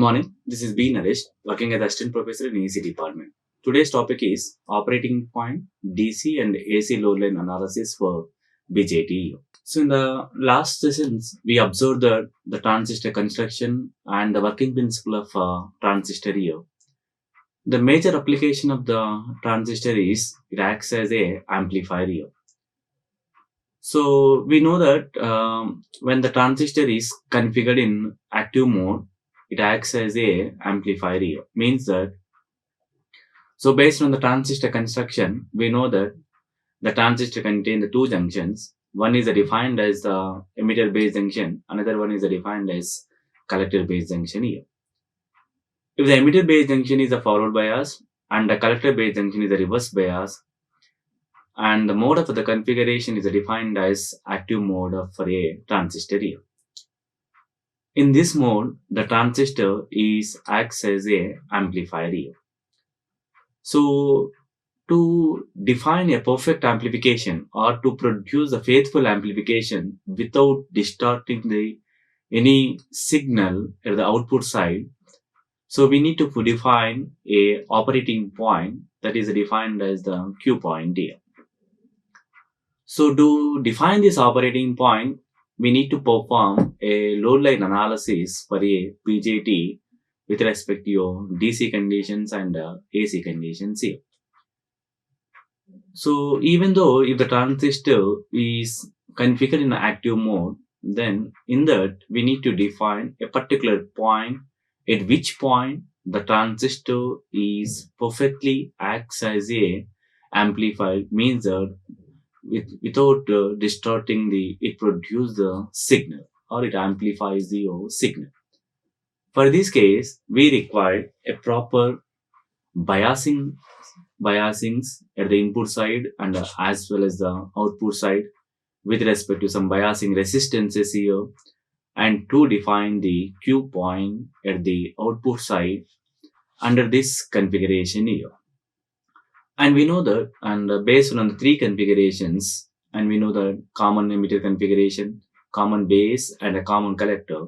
morning. This is B. Naresh, working as assistant professor in AC department. Today's topic is operating point, DC and AC load line analysis for BJT. So in the last sessions, we observed the transistor construction and the working principle of transistor here. The major application of the transistor is it acts as a amplifier here. So we know that when the transistor is configured in active mode, it acts as a amplifier here. Means that so based on the transistor construction, we know that the transistor contain the two junctions. One is defined as the emitter base junction, another one is defined as collector base junction here. If the emitter base junction is a forward bias and the collector base junction is a reverse bias, and the mode of the configuration is defined as active mode for a transistor here. In this mode, the transistor acts as a amplifier here. So to define a perfect amplification or to produce a faithful amplification without distorting any signal at the output side, so we need to define a operating point that is defined as the Q point here. So to define this operating point, we need to perform a load line analysis for a BJT with respect to your DC conditions and AC conditions here. So even though if the transistor is configured in active mode, then in that we need to define a particular point at which point the transistor is perfectly acts as a amplifier, means that without distorting it produces the signal or it amplifies the signal. For this case, we require a proper biasings at the input side and as well as the output side with respect to some biasing resistances here, and to define the Q point at the output side under this configuration here. And we know that, and based on the three configurations, and we know the common emitter configuration, common base, and a common collector.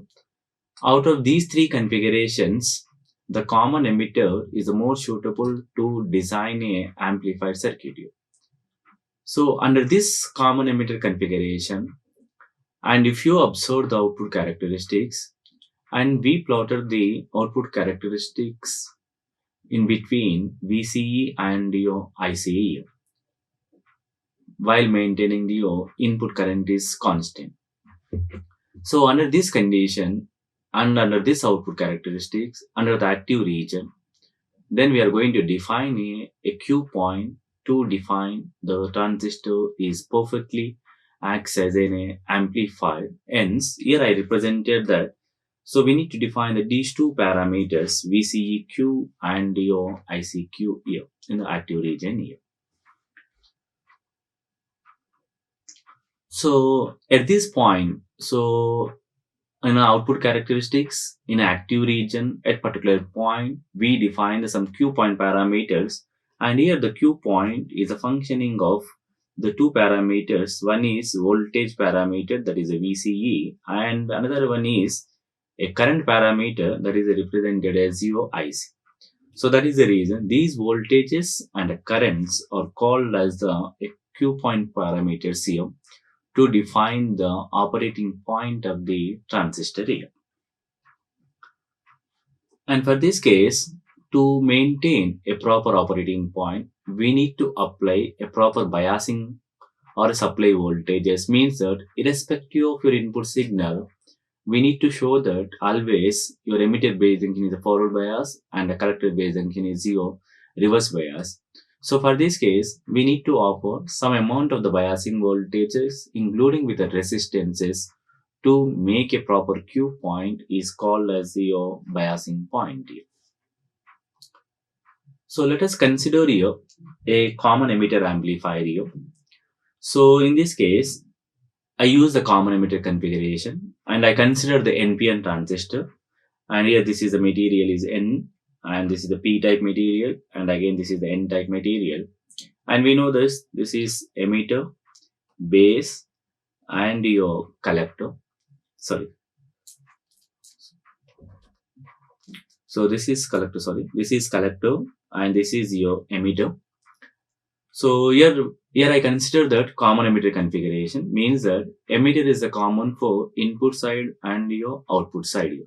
Out of these three configurations, the common emitter is the more suitable to design a amplifier circuit. So under this common emitter configuration, and if you observe the output characteristics, and we plotted the output characteristics in between VCE and your ICE while maintaining the input current is constant. So under this condition and under this output characteristics, under the active region, then we are going to define a Q point to define the transistor is perfectly acts as an amplifier. Hence, here I represented that. So we need to define these two parameters VCEQ and your ICQ here in the active region here. So at this point, so in our output characteristics in active region at particular point, we define some Q point parameters, and here the Q point is a functioning of the two parameters. One is voltage parameter, that is a VCE, and another one is a current parameter that is represented as your IC. So that is the reason these voltages and currents are called as the Q point parameters here to define the operating point of the transistor here. And for this case, to maintain a proper operating point, we need to apply a proper biasing or supply voltages, means that irrespective of your input signal, we need to show that always your emitter base junction is a forward bias and the collector base junction is your reverse bias. So for this case, we need to offer some amount of the biasing voltages, including with the resistances, to make a proper Q point is called as your biasing point here. So let us consider here a common emitter amplifier here. So in this case, I use the common emitter configuration and I consider the NPN transistor, and here this is the material is N, and this is the P-type material, and again this is the N-type material. And we know this is emitter, base, and your collector. Sorry. So this is collector, sorry, this is collector and this is your emitter. So here I consider that common emitter configuration means that emitter is a common for input side and your output side.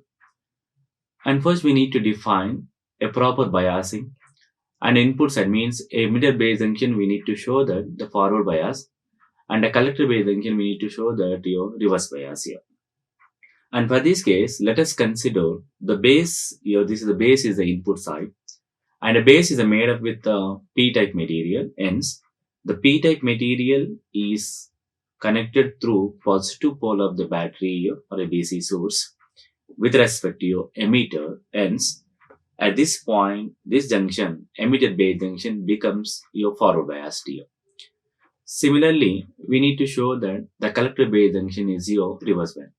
And first we need to define a proper biasing and input side means emitter based junction we need to show that the forward bias and a collector based junction we need to show that your reverse bias here. And for this case, let us consider the base. Here, this is the base is the input side, and a base is made up with P-type material. Hence, the P-type material is connected through positive pole of the battery here, or a DC source with respect to your emitter. Hence, at this point, this junction, emitter base junction, becomes your forward biased here. Similarly, we need to show that the collector base junction is your reverse bias.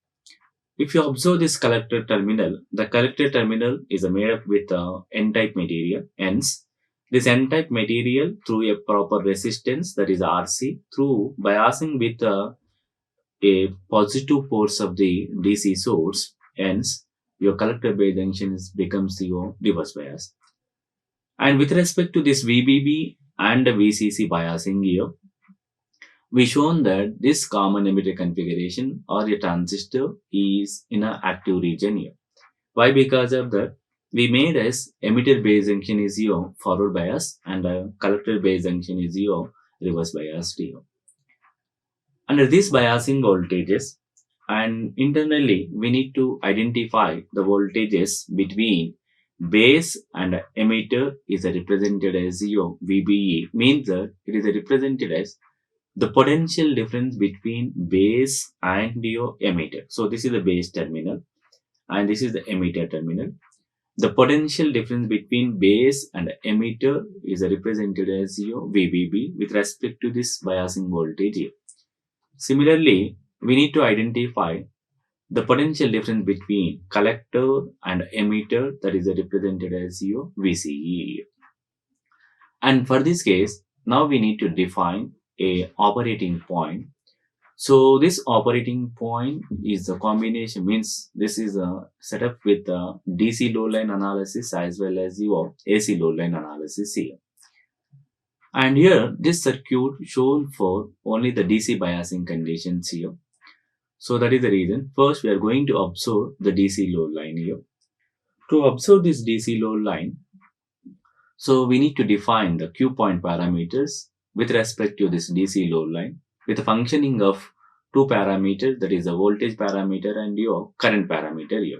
If you observe this collector terminal, the collector terminal is made up with N-type material. Hence, this N-type material through a proper resistance that is RC through biasing with a positive force of the DC source. Hence, your collector base junction becomes your reverse bias. And with respect to this VBB and the VCC biasing here, we shown that this common emitter configuration or a transistor is in an active region here. Why? Because of that, we made as emitter base junction is your forward bias and collector base junction is your reverse bias here. Under these biasing voltages and internally we need to identify the voltages between base and emitter is represented as your VBE means that it is represented as the potential difference between base and your emitter. So this is the base terminal and this is the emitter terminal. The potential difference between base and emitter is represented as your VBB with respect to this biasing voltage here. Similarly, we need to identify the potential difference between collector and emitter that is represented as your VCE. And for this case, now we need to define a operating point. So this operating point is a combination means this is a setup with a DC load line analysis as well as your AC load line analysis here. And here this circuit shown for only the DC biasing conditions here. So that is the reason. First we are going to observe the DC load line here. To observe this DC load line, so we need to define the Q point parameters with respect to this DC load line with the functioning of two parameters, that is the voltage parameter and your current parameter here.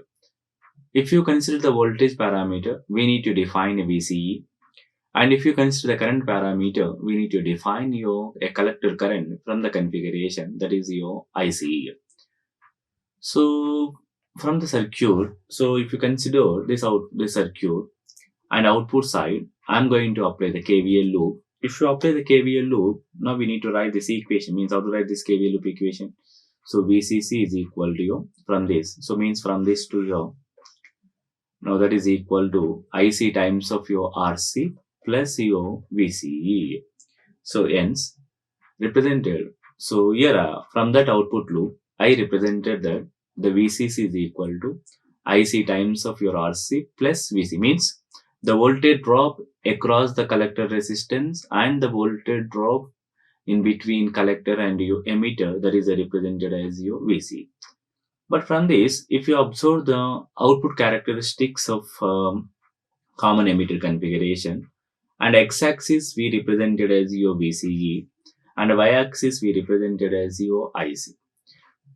If you consider the voltage parameter, we need to define a VCE, and if you consider the current parameter, we need to define a collector current from the configuration, that is your ICE. So from the circuit, so if you consider this circuit and output side, I'm going to apply the KVL loop. If you apply the KVL loop, now we need to write this equation, means how to write this KVL loop equation. So VCC is equal to from this. So means from this to your, now that is equal to IC times of your RC plus your VCE. So hence represented. So here from that output loop, I represented that the VCC is equal to IC times of your RC plus VC means the voltage drop across the collector resistance and the voltage drop in between collector and your emitter, that is represented as your VC. But from this, if you observe the output characteristics of common emitter configuration, and x-axis we represented as your VCE and y-axis we represented as your IC.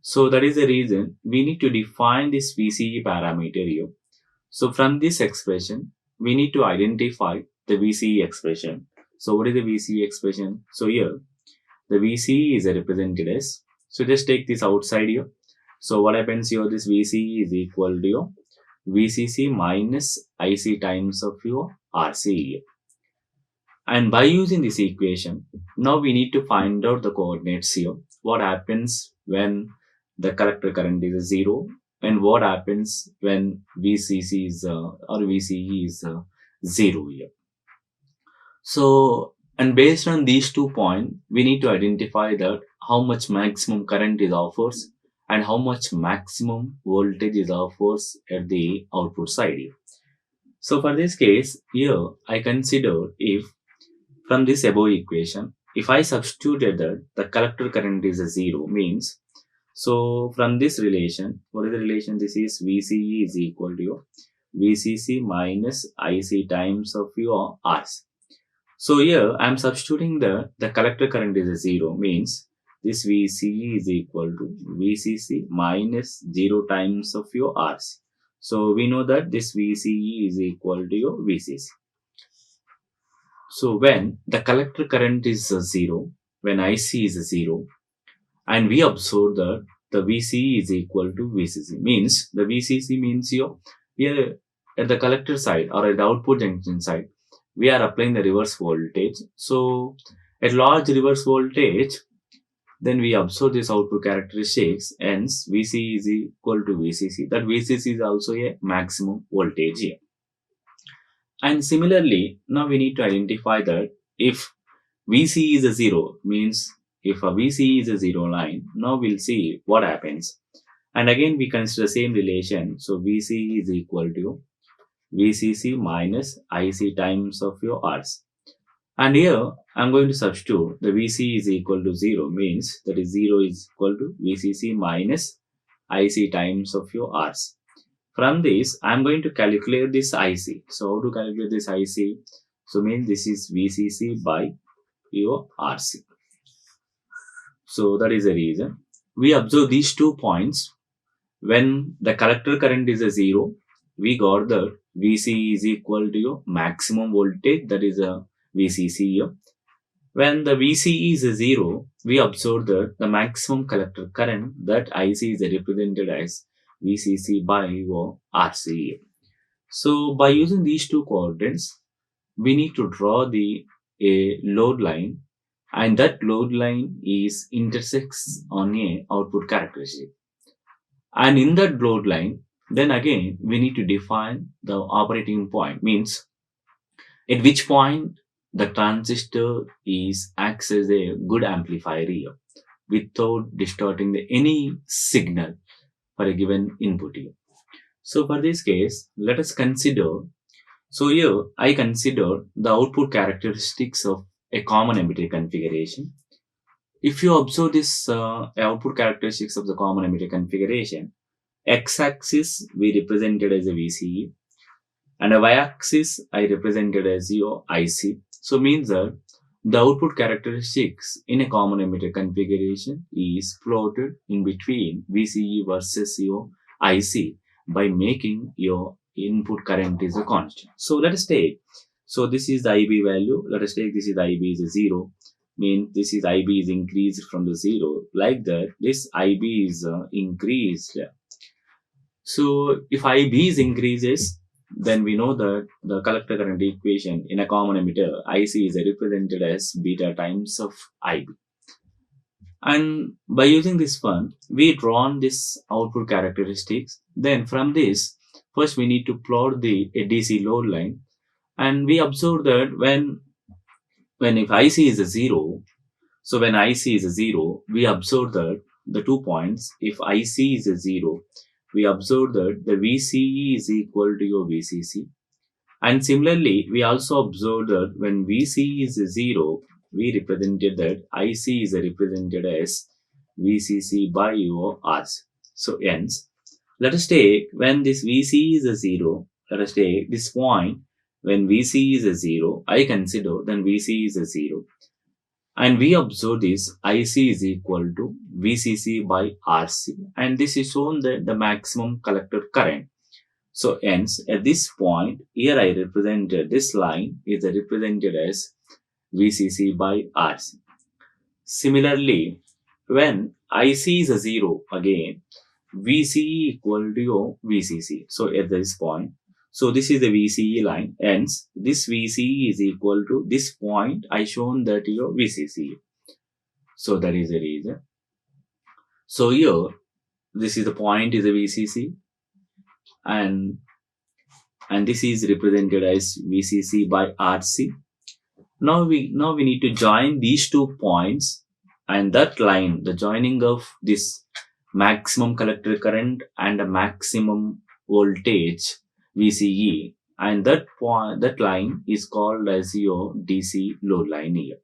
So that is the reason we need to define this VCE parameter here. So from this expression, we need to identify the VCE expression. So what is the VCE expression? So here, the VCE is represented as, so just take this outside here. So what happens here, this VCE is equal to your VCC minus IC times of your RC here. And by using this equation, now we need to find out the coordinates here. What happens when the collector current is 0 and what happens when VCC is or VCE is 0 here. So, and based on these 2 points, we need to identify that how much maximum current is offers and how much maximum voltage is offers at the output side here. So for this case, here I consider if from this above equation, if I substituted that the collector current is a zero means, so from this relation, what is the relation? This is VCE is equal to your VCC minus IC times of your Rs. So here I am substituting the collector current is a zero means this VCE is equal to VCC minus 0 times of your Rs. So we know that this VCE is equal to your VCC. So when the collector current is a zero, when IC is a zero, and we observe that the VCE is equal to VCC, means the VCC means your here at the collector side or at the output junction side, we are applying the reverse voltage. So at large reverse voltage, then we observe this output characteristics, hence VCE is equal to VCC. That VCC is also a maximum voltage here. And similarly, now we need to identify that if VC is a zero, means if a VC is a zero line, now we'll see what happens. And again, we consider the same relation. So VC is equal to VCC minus IC times of your Rs. And here, I'm going to substitute the VC is equal to 0 means that is 0 is equal to VCC minus IC times of your Rs. From this, I'm going to calculate this IC. So how to calculate this IC? So means this is VCC by your RC. So that is the reason. We observe these 2 points. When the collector current is a 0, we got the VC is equal to your maximum voltage, that is a VCC here. When the VC is a 0, we observe that the maximum collector current, that IC is represented as VCC by your RC. So by using these 2 coordinates, we need to draw a load line, and that load line is intersects on a output characteristic. And in that load line, then again we need to define the operating point, means at which point the transistor acts as a good amplifier here without distorting any signal for a given input here. So for this case, let us consider. So here I consider the output characteristics of a common emitter configuration. If you observe this output characteristics of the common emitter configuration, x-axis we represented as a VCE and a y-axis I represented as your IC. So means that the output characteristics in a common emitter configuration is plotted in between VCE versus your IC by making your input current is a constant. So let us take, so this is the IB value. Let us take this is IB is a 0, means this is IB is increased from the 0. Like that, this IB is increased. So if IB is increases, then we know that the collector current equation in a common emitter IC is represented as beta times of IB. And by using this one, we drawn this output characteristics. Then from this, first we need to plot the DC load line, and we observe that when if IC is a 0, so when IC is a 0, we observe that the 2 points, if IC is a 0, we observe that the VCE is equal to your VCC. And similarly, we also observe that when VCE is a 0, we represented that IC is represented as VCC by your RC. So hence, let us take when this VCE is a 0, let us take this point when VCE is a 0, I consider then VCE is a 0. And we observe this IC is equal to VCC by RC, and this is shown that the maximum collector current. So hence at this point here I represented this line is represented as VCC by RC. Similarly, when IC is a 0, again VCE equal to your VCC. So at this point, so this is the VCE line, hence this VCE is equal to this point I shown that your VCC. So that is the reason. So here this is the point is a VCC, and this is represented as VCC by RC. Now we need to join these 2 points, and that line, the joining of this maximum collector current and a maximum voltage VCE, and that point, that line is called as your DC load line here.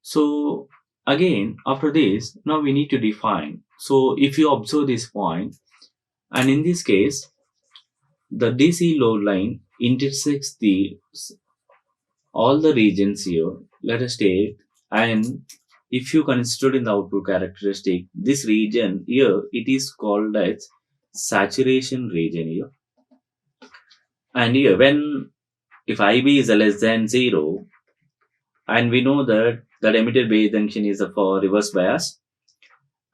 So again, after this, now we need to define. So if you observe this point, and in this case, the DC load line intersects the all the regions here. Let us take, and if you consider in the output characteristic, this region here, it is called as saturation region here. And here, when if IB is less than 0, and we know that the emitter base junction is for reverse bias,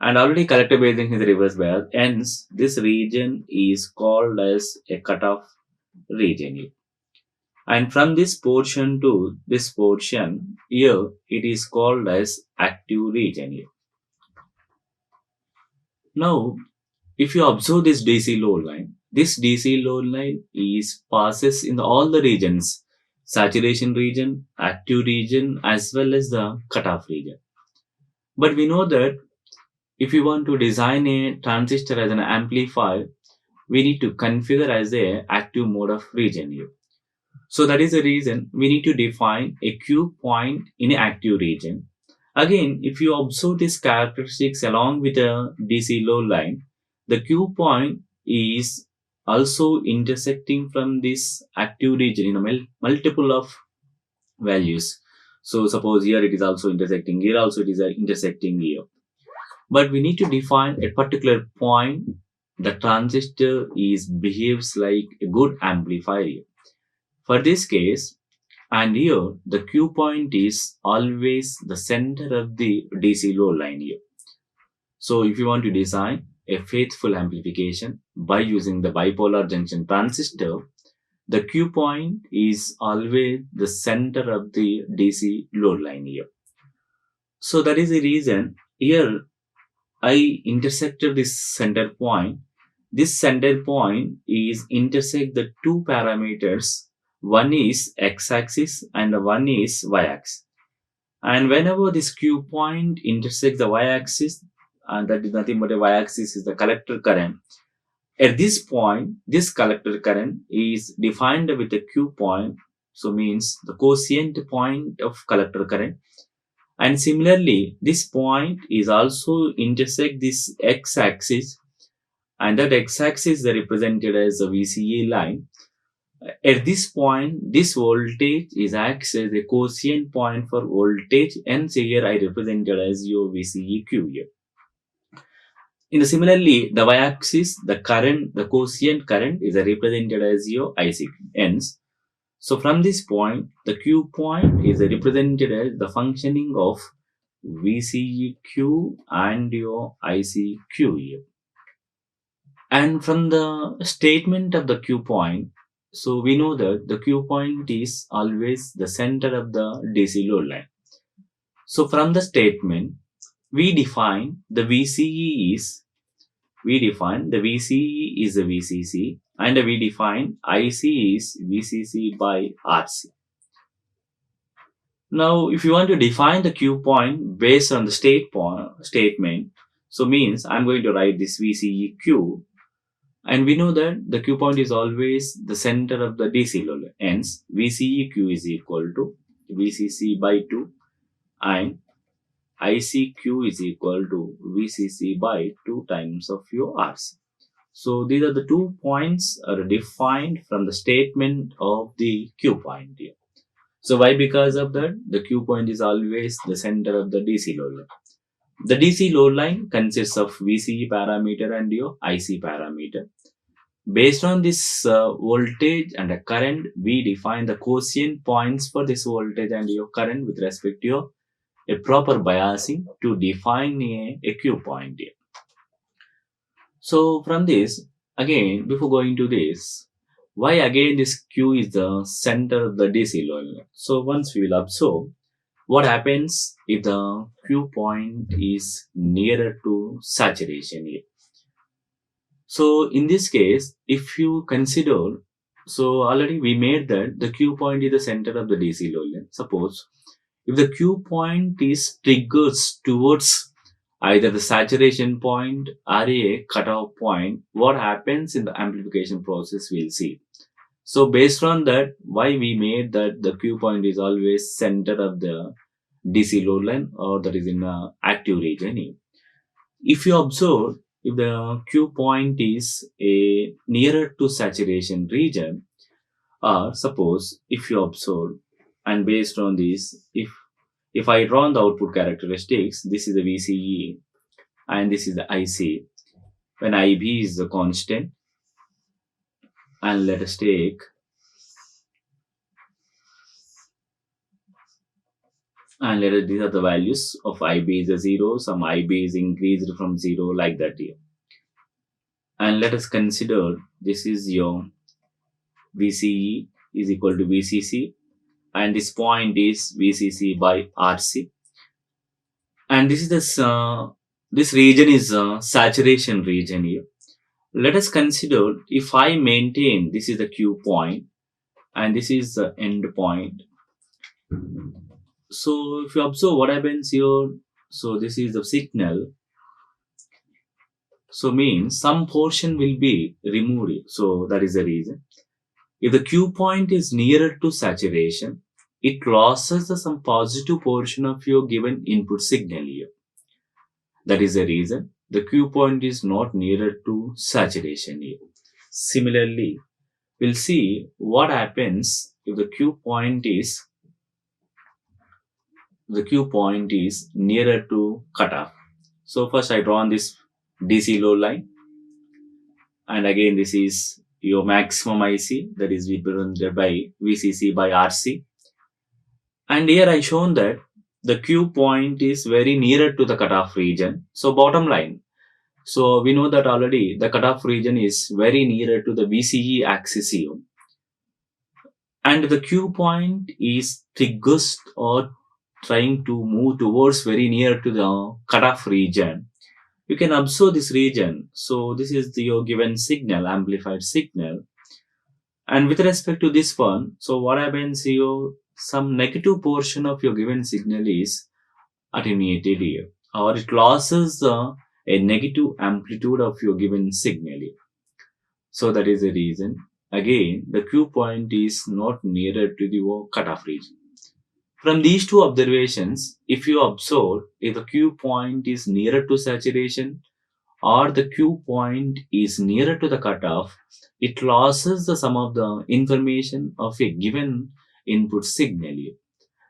and already collector base junction is reverse bias, hence this region is called as a cutoff region here. And from this portion to this portion here, it is called as active region here. Now, if you observe this DC load line, this DC load line is passes in all the regions, saturation region, active region, as well as the cutoff region. But we know that if you want to design a transistor as an amplifier, we need to configure as a active mode of region here. So that is the reason we need to define a Q point in an active region. Again, if you observe these characteristics along with a DC load line, the Q point is also intersecting from this active region in a multiple of values. So suppose here it is also intersecting, here also it is intersecting here. But we need to define a particular point. The transistor is behaves like a good amplifier. For this case, and here the Q point is always the center of the DC load line here. So if you want to design a faithful amplification by using the bipolar junction transistor, the Q point is always the center of the DC load line here. So that is the reason here I intersected this center point. This center point is intersect the two parameters. One is x-axis and one is y-axis. And whenever this Q point intersects the y-axis, and that is nothing but a y-axis is the collector current. At this point, this collector current is defined with a Q point, so means the quotient point of collector current. And similarly, this point is also intersect this x-axis, and that x-axis is represented as a VCE line. At this point, this voltage is acts as a quotient point for voltage, and here I represented as your VCEQ here. Similarly, the y-axis, the current, the quotient current is represented as your IC. Hence, so from this point, the Q point is represented as the functioning of VCEQ and your ICQ here. And from the statement of the Q point, so we know that the Q point is always the center of the DC load line. So from the statement, we define the VCE is a VCC, and we define IC is VCC by RC. Now, if you want to define the Q point based on the statement, so means I'm going to write this VCEQ. And we know that the Q point is always the center of the DC load. Hence, VCEQ is equal to VCC by 2 and ICQ is equal to VCC by 2 times of your RC. So these are the 2 points are defined from the statement of the Q point here. So why? Because of that, the Q point is always the center of the DC load line. The DC load line consists of VCE parameter and your IC parameter. Based on this voltage and the current, we define the quotient points for this voltage and your current with respect to a proper biasing to define a Q point here. So from this, again, before going to this, why again this Q is the center of the DC load line? So once we will observe, what happens if the Q point is nearer to saturation here? So in this case, if you consider, so already we made that the Q point is the center of the DC load line. Suppose if the Q point is triggers towards either the saturation point or a cutoff point, what happens in the amplification process we'll see. So based on that, why we made that the Q point is always center of the DC load line, or that is in a active region. If you observe, if the Q point is a nearer to saturation region, or suppose if you observe, and based on this, if I draw the output characteristics, this is the VCE and this is the IC. When IB is the constant, and let us take, and let us, these are the values of IB is a 0, some IB is increased from 0, like that here. And let us consider this is your VCE is equal to VCC, and this point is VCC by RC, and this is this region is a saturation region here. Let us consider, if I maintain this is the Q point and this is the end point. So if you observe what happens here, so this is the signal. So means some portion will be removed. So that is the reason. If the Q point is nearer to saturation, it loses some positive portion of your given input signal here. That is the reason the Q point is not nearer to saturation here. Similarly, we'll see what happens if the Q point is nearer to cutoff. So first I draw on this DC load line, and again this is your maximum IC, that is represented by VCC by RC. And here I shown that the Q point is very nearer to the cutoff region. So bottom line, so we know that already the cutoff region is very nearer to the VCE axis here, and the Q point is thickest or trying to move towards very near to the cutoff region. You can observe this region. So this is your given signal, amplified signal. And with respect to this one, so what happens here, some negative portion of your given signal is attenuated here, or it loses a negative amplitude of your given signal here. So that is the reason. Again, the Q point is not nearer to the cutoff region. From these two observations, if you observe if the Q point is nearer to saturation or the Q point is nearer to the cutoff, it loses the sum of the information of a given input signal.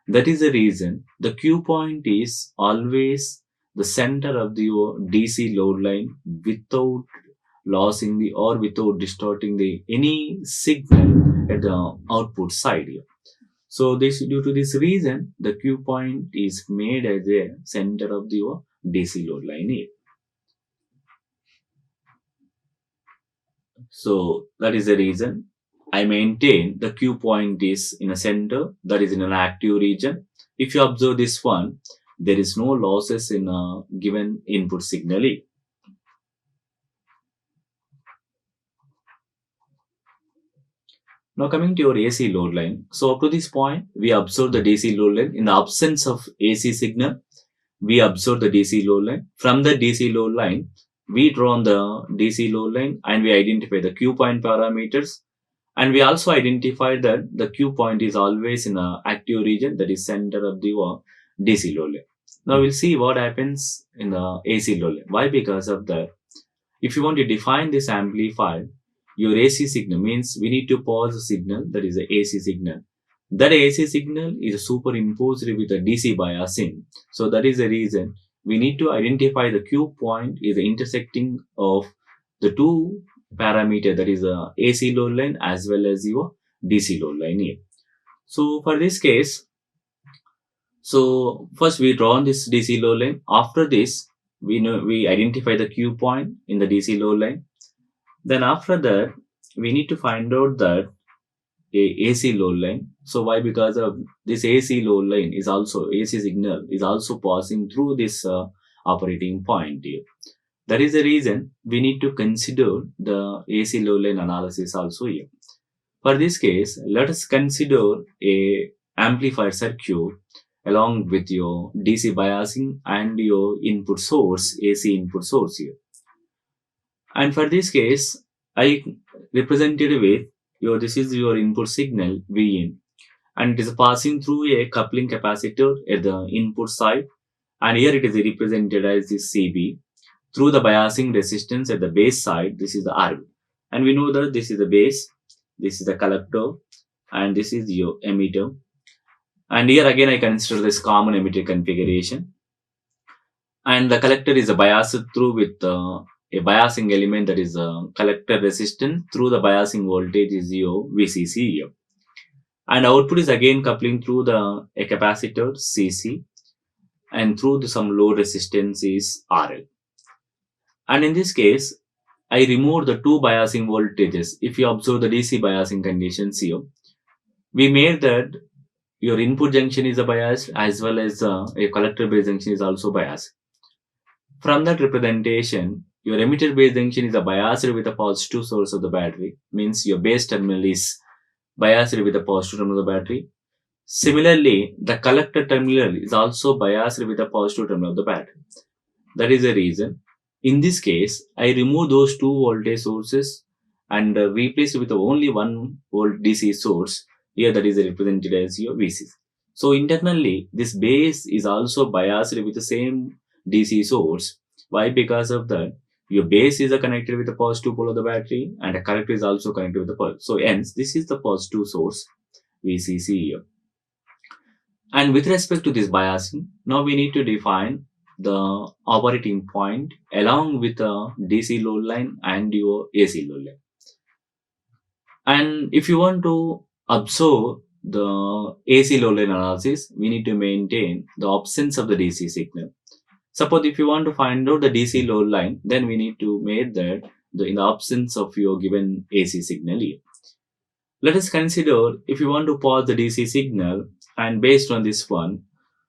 That is the reason the Q point is always the center of the DC load line without losing the or without distorting the any signal at the output side here. So this, due to this reason, the Q point is made as a center of the DC load line here. So that is the reason I maintain the Q point is in a center, that is in an active region. If you observe this one, there is no losses in a given input signal here. Now coming to your AC load line. So up to this point, we observe the DC load line. In the absence of AC signal, we observe the DC load line. From the DC load line, we draw on the DC load line and we identify the Q point parameters. And we also identify that the Q point is always in an active region, that is center of the DC load line. Now we'll see what happens in the AC load line. Why? Because of that, if you want to define this amplifier, your AC signal means we need to pause the signal, that is the AC signal. That AC signal is superimposed with a DC biasing. So that is the reason we need to identify the Q point is the intersecting of the two parameter, that is the AC load line as well as your DC load line here. So for this case, so first we draw on this DC load line. After this, we identify the Q point in the DC load line. Then after that, we need to find out that a AC load line. So why? Because of this AC load line is also, AC signal is also passing through this operating point here. That is the reason we need to consider the AC load line analysis also here. For this case, let us consider a amplifier circuit along with your DC biasing and your input source, AC input source here. And for this case, I represented with this is your input signal Vin, and it is passing through a coupling capacitor at the input side, and here it is represented as the CB through the biasing resistance at the base side. This is the RB, and we know that this is the base, this is the collector, and this is your emitter. And here again I consider this common emitter configuration, and the collector is biased through with a biasing element, that is a collector resistance through the biasing voltage is your VCC here. And output is again coupling through a capacitor CC, and through some load resistance is RL. And in this case, I remove the two biasing voltages. If you observe the DC biasing conditions here, we made that your input junction is a biased, as well as a collector base junction is also biased. From that representation, your emitter base junction is a biased with a positive source of the battery, means your base terminal is biased with the positive terminal of the battery. Similarly, the collector terminal is also biased with the positive terminal of the battery. That is the reason. In this case, I remove those two voltage sources and replace it with only 1 volt DC source. Here that is represented as your VC. So internally, this base is also biased with the same DC source. Why? Because of that, your base is connected with the positive pole of the battery, and the collector is also connected with the pole. So hence, this is the positive source VCC here. And with respect to this biasing, now we need to define the operating point along with a DC load line and your AC load line. And if you want to observe the AC load line analysis, we need to maintain the absence of the DC signal. Suppose if you want to find out the DC load line, then we need to make that in the absence of your given AC signal here. Let us consider if you want to pause the DC signal, and based on this one,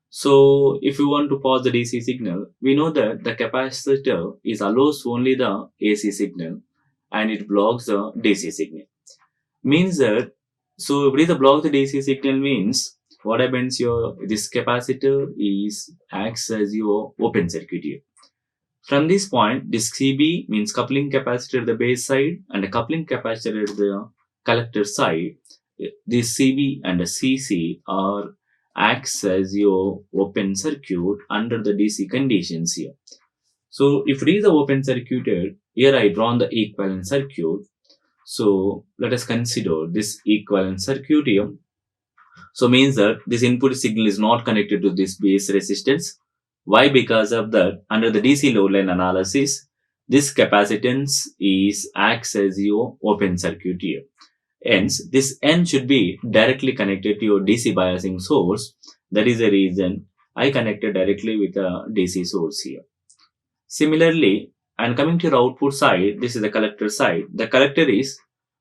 so if you want to pause the DC signal, we know that the capacitor is allows only the AC signal and it blocks the DC signal. Means that, so if it is a block the DC signal, means what happens here, this capacitor acts as your open circuit here. From this point, this CB means coupling capacitor at the base side and a coupling capacitor at the collector side. This CB and the CC acts as your open circuit under the DC conditions here. So if it is a open circuited, here I drawn the equivalent circuit. So let us consider this equivalent circuit here. So means that this input signal is not connected to this base resistance. Why? Because of that, under the DC load line analysis, this capacitance acts as your open circuit here. Hence, this N should be directly connected to your DC biasing source. That is the reason I connected directly with a DC source here. Similarly, and coming to your output side, this is the collector side. The collector is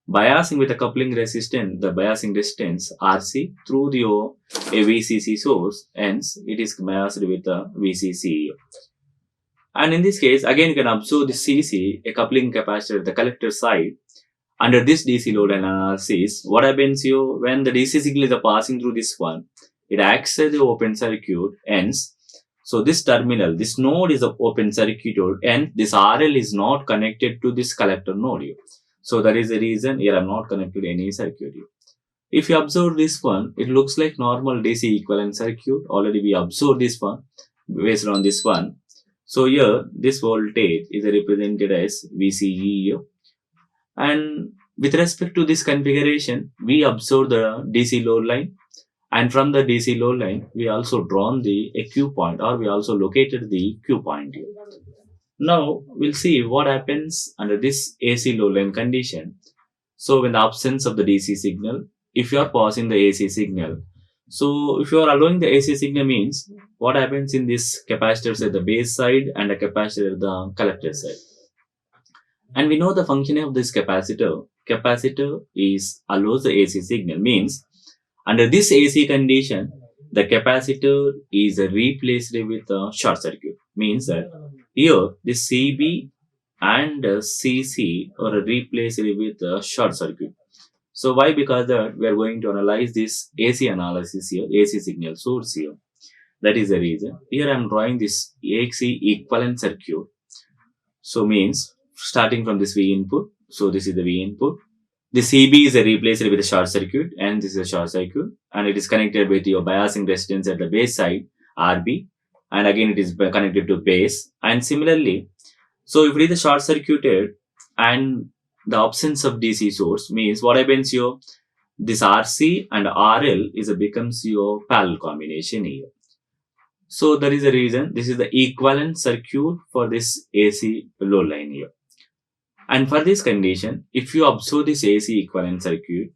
biasing with a coupling resistance, the biasing resistance RC through your VCC source. Hence, it is biased with a VCC. And in this case, again you can observe the CC, a coupling capacitor at the collector side. Under this DC load analysis, what happens here, when the DC signal is passing through this one, it acts as the open circuit. Hence, so this terminal, this node is an open circuit, and this RL is not connected to this collector node here. So that is the reason here I am not connected to any circuit here. If you observe this one, it looks like normal DC equivalent circuit. Already we observed this one based on this one. So here this voltage is represented as VCE here. And with respect to this configuration, we observe the DC load line, and from the DC load line, we also drawn the Q point, or we also located the Q point here. Now we'll see what happens under this AC load line condition. So in the absence of the DC signal, if you are passing the AC signal, so if you are allowing the AC signal, means what happens in this capacitors at the base side and a capacitor at the collector side. And we know the function of this capacitor. Capacitor allows the AC signal, means under this AC condition, the capacitor is replaced with a short circuit. Means that here this CB and CC are replaced with a short circuit. So why? Because that we are going to analyze this AC analysis here, AC signal source here. That is the reason. Here I am drawing this AC equivalent circuit. So means starting from this V input. So this is the V input. This CB is replaced with a short circuit, and this is a short circuit, and it is connected with your biasing resistance at the base side, RB, and again it is connected to base. And similarly, so if it is a short circuited and the absence of DC source means what happens here? This RC and RL is becomes your parallel combination here. So there is a reason this is the equivalent circuit for this AC load line here. And for this condition, if you observe this AC equivalent circuit,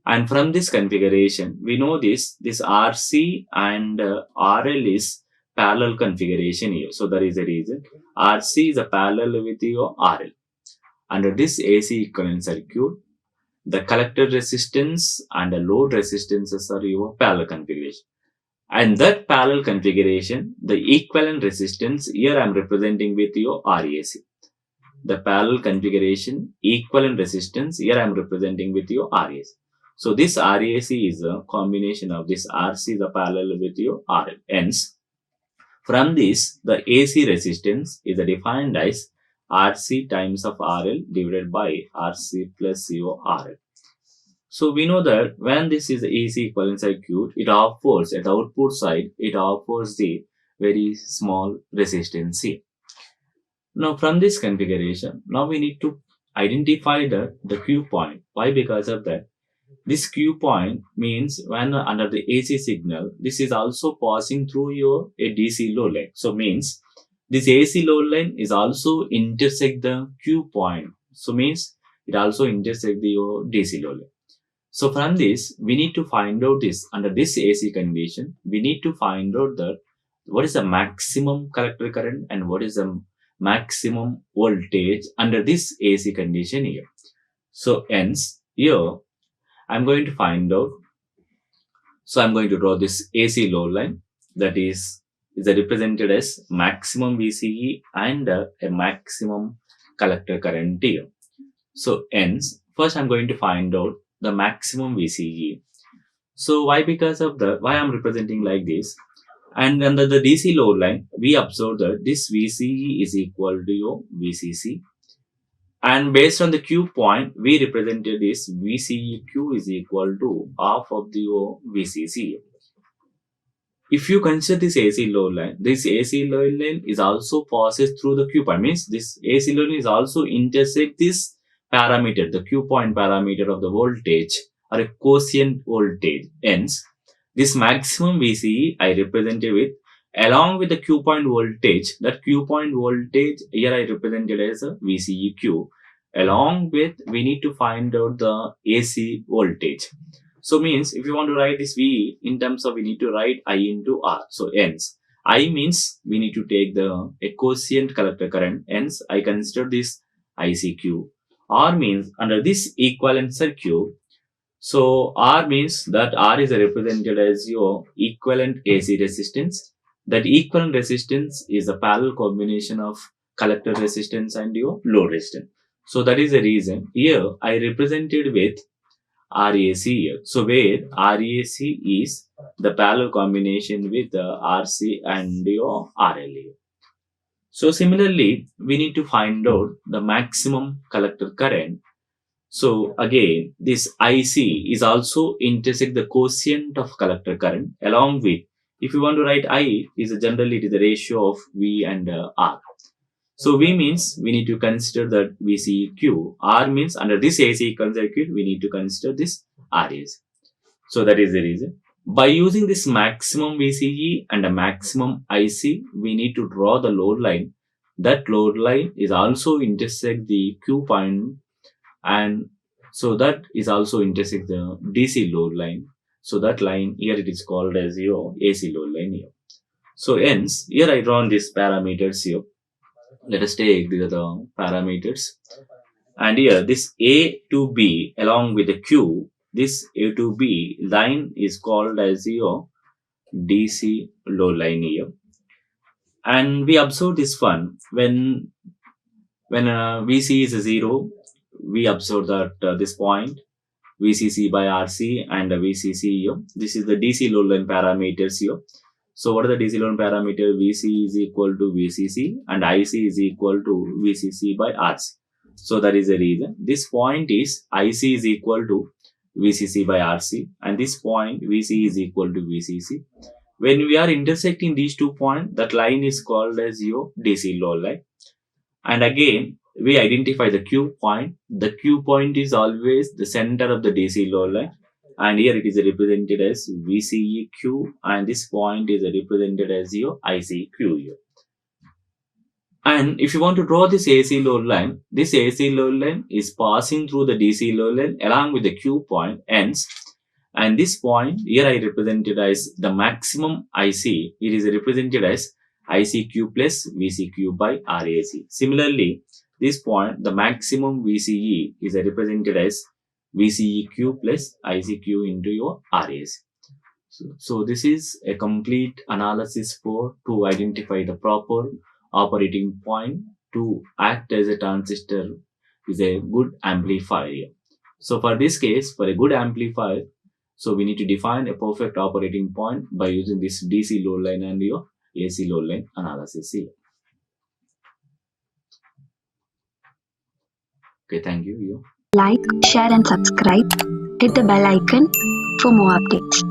and from this configuration, we know this RC and RL is parallel configuration here. So there is a reason RC is a parallel with your RL. Under this AC equivalent circuit, the collector resistance and the load resistances are your parallel configuration. And that parallel configuration, the equivalent resistance, here I am representing with your RAC. The parallel configuration, equivalent resistance, here I am representing with your RAC. So this RAC is a combination of this RC is a parallel with your RL. Hence, from this, the AC resistance is defined as RC times of RL divided by RC plus your RL. So we know that when this is the AC equivalent circuit, it offers at the output side, it offers the very small resistance here. Now from this configuration, now we need to identify the Q point. Why? Because of that. This Q point means when under the AC signal, this is also passing through your a DC load line. So means this AC load line is also intersect the Q point. So means it also intersect your DC load line. So from this, we need to find out this under this AC condition, we need to find out that what is the maximum collector current and what is the maximum voltage under this AC condition here. So hence here I'm going to find out. So I'm going to draw this AC load line that is represented as maximum VCE and a maximum collector current here. So hence first I'm going to find out the maximum VCE. So why? Because of why I'm representing like this. And under the DC load line, we observe that this VCE is equal to your VCC. And based on the Q point, we represented this VCEQ is equal to half of the VCC. If you consider this AC load line, this AC load line is also passes through the Q point. Means this AC load line is also intersect this parameter, the Q point parameter of the voltage or a quotient voltage. Hence, this maximum VCE I represented with along with the Q point voltage. That Q point voltage here I represented as a VCEQ. Along with we need to find out the AC voltage. So means if you want to write this V in terms of we need to write I into R. So hence I means we need to take the quotient collector current. Hence I consider this ICQ. R means under this equivalent circuit. So R means that R is represented as your equivalent AC resistance. That equivalent resistance is a parallel combination of collector resistance and your load resistance. So that is the reason here I represented with RAC here. So where RAC is the parallel combination with the RC and your RL here. So similarly, we need to find out the maximum collector current. So again, this IC is also intersect the quotient of collector current along with, if you want to write I, is generally it is the ratio of V and R. So V means we need to consider that VCQ. R means under this AC equivalent circuit, we need to consider this RAC. So that is the reason. By using this maximum VCE and a maximum IC, we need to draw the load line. That load line is also intersect the Q point, and so that is also intersect the DC load line. So that line here it is called as your AC load line here. So hence here I drawn these parameters here. Let us take the parameters. And here this A to B along with the Q, this A to B line is called as your DC load line here. And we observe this one when VC is 0, we observe that this point VCC by RC and VCC here. This is the DC load line parameters here. So what are the DC load line parameter? VC is equal to VCC and IC is equal to VCC by RC. So that is the reason. This point is IC is equal to VCC by RC, and this point VC is equal to VCC. When we are intersecting these 2 points, that line is called as your DC load line. And again, we identify the Q point. The Q point is always the center of the DC load line. And here it is represented as VCEQ, and this point is represented as your ICQ here. And if you want to draw this AC load line, this AC load line is passing through the DC load line along with the Q point ends. And this point here I represented as the maximum IC. It is represented as ICQ plus VCQ by RAC. Similarly, this point, the maximum VCE is represented as VCEQ plus ICQ into your RAC. So this is a complete analysis to identify the proper operating point to act as a transistor is a good amplifier. So for this case, for a good amplifier, so we need to define a perfect operating point by using this DC load line and your AC load line analysis here. Okay, thank you. Like, share and subscribe. Hit the bell icon for more updates.